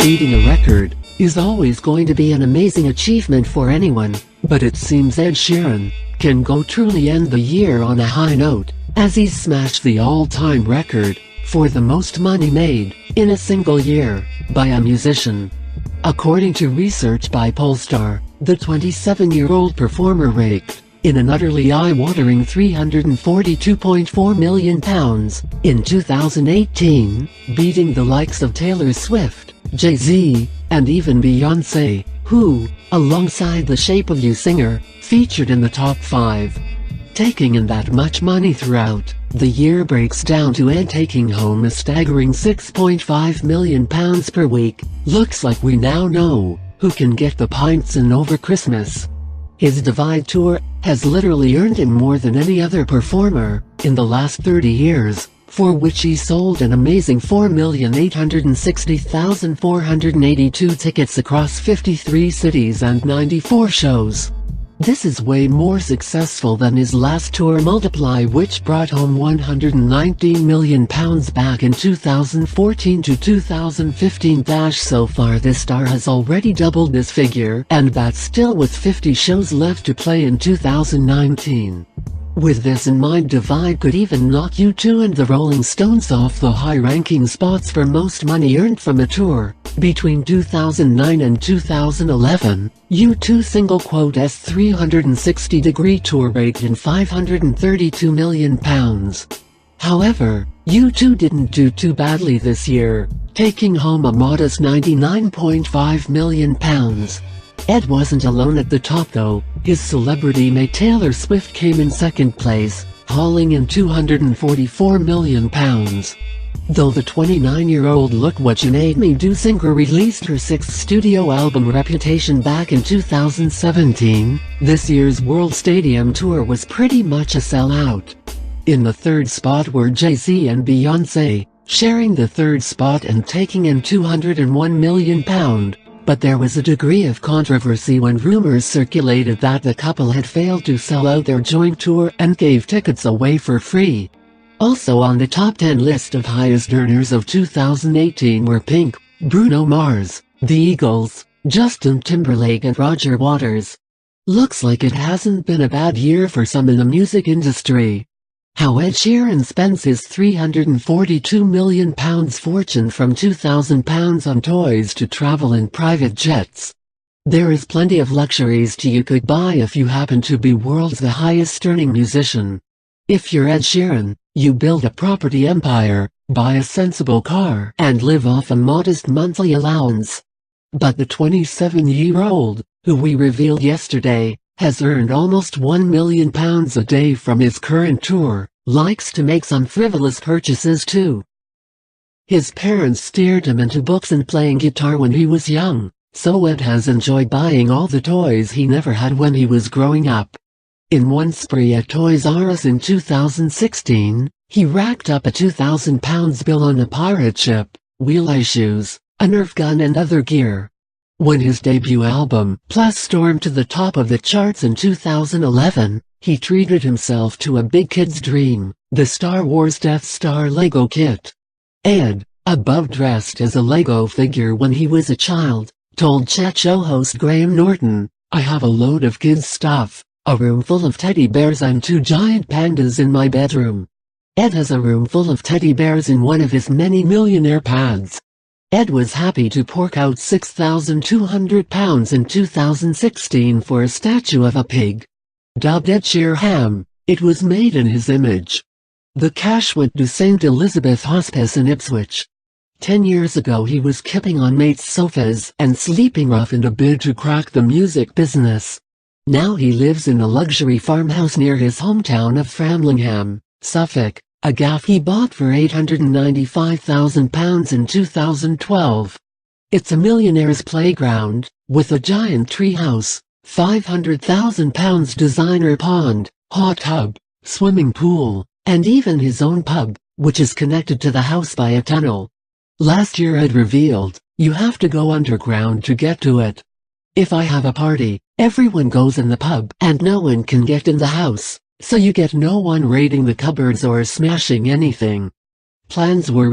Beating a record is always going to be an amazing achievement for anyone, but it seems Ed Sheeran can truly end the year on a high note, as he's smashed the all-time record for the most money made in a single year by a musician. According to research by Polestar, the 27-year-old performer raked in an utterly eye-watering £342.4 million in 2018, beating the likes of Taylor Swift, Jay-Z, and even Beyoncé, who, alongside the Shape of You singer, featured in the top 5. Taking in that much money throughout the year breaks down to Ed taking home a staggering £6.5 million per week. Looks like we now know who can get the pints in over Christmas. His Divide tour has literally earned him more than any other performer in the last 30 years, for which he sold an amazing 4,860,482 tickets across 53 cities and 94 shows. This is way more successful than his last tour Multiply, which brought home £119 million back in 2014 to 2015. So far this star has already doubled this figure, and that's still with 50 shows left to play in 2019. With this in mind, Divide could even knock U2 and the Rolling Stones off the high-ranking spots for most money earned from a tour. Between 2009 and 2011, U2's single S 360-degree tour raked in £532 million. However, U2 didn't do too badly this year, taking home a modest £99.5 million. Ed wasn't alone at the top though. His celebrity mate Taylor Swift came in second place, hauling in £244 million. Though the 29-year-old Look What You Made Me Do singer released her 6th studio album Reputation back in 2017, this year's World Stadium tour was pretty much a sellout. In the third spot were Jay-Z and Beyoncé, sharing the third spot and taking in £201 million. But there was a degree of controversy when rumors circulated that the couple had failed to sell out their joint tour and gave tickets away for free. Also on the top 10 list of highest earners of 2018 were Pink, Bruno Mars, The Eagles, Justin Timberlake and Roger Waters. Looks like it hasn't been a bad year for some in the music industry. How Ed Sheeran spends his £342 million fortune, from £2,000 on toys to travel in private jets. There is plenty of luxuries you could buy if you happen to be world's the highest earning musician. If you're Ed Sheeran, you build a property empire, buy a sensible car, and live off a modest monthly allowance. But the 27-year-old, who we revealed yesterday, has earned almost £1 million a day from his current tour, likes to make some frivolous purchases too. His parents steered him into books and playing guitar when he was young, so Ed has enjoyed buying all the toys he never had when he was growing up. In one spree at Toys R Us in 2016, he racked up a £2,000 bill on a pirate ship, wheelie shoes, a Nerf gun and other gear. When his debut album, Plus, stormed to the top of the charts in 2011, he treated himself to a big kid's dream, the Star Wars Death Star Lego kit. Ed, above dressed as a Lego figure when he was a child, told Chat Show host Graham Norton, "I have a load of kids' stuff, a room full of teddy bears and 2 giant pandas in my bedroom." Ed has a room full of teddy bears in one of his many millionaire pads. Ed was happy to fork out £6,200 in 2016 for a statue of a pig. Dubbed Ed Sheeran, it was made in his image. The cash went to St. Elizabeth Hospice in Ipswich. 10 years ago he was kipping on mates' sofas and sleeping rough in a bid to crack the music business. Now he lives in a luxury farmhouse near his hometown of Framlingham, Suffolk, a gaff he bought for £895,000 in 2012. It's a millionaire's playground, with a giant treehouse, £500,000 designer pond, hot tub, swimming pool, and even his own pub, which is connected to the house by a tunnel. Last year Ed revealed, "You have to go underground to get to it. If I have a party, everyone goes in the pub and no one can get in the house. So you get no one raiding the cupboards or smashing anything." Plans were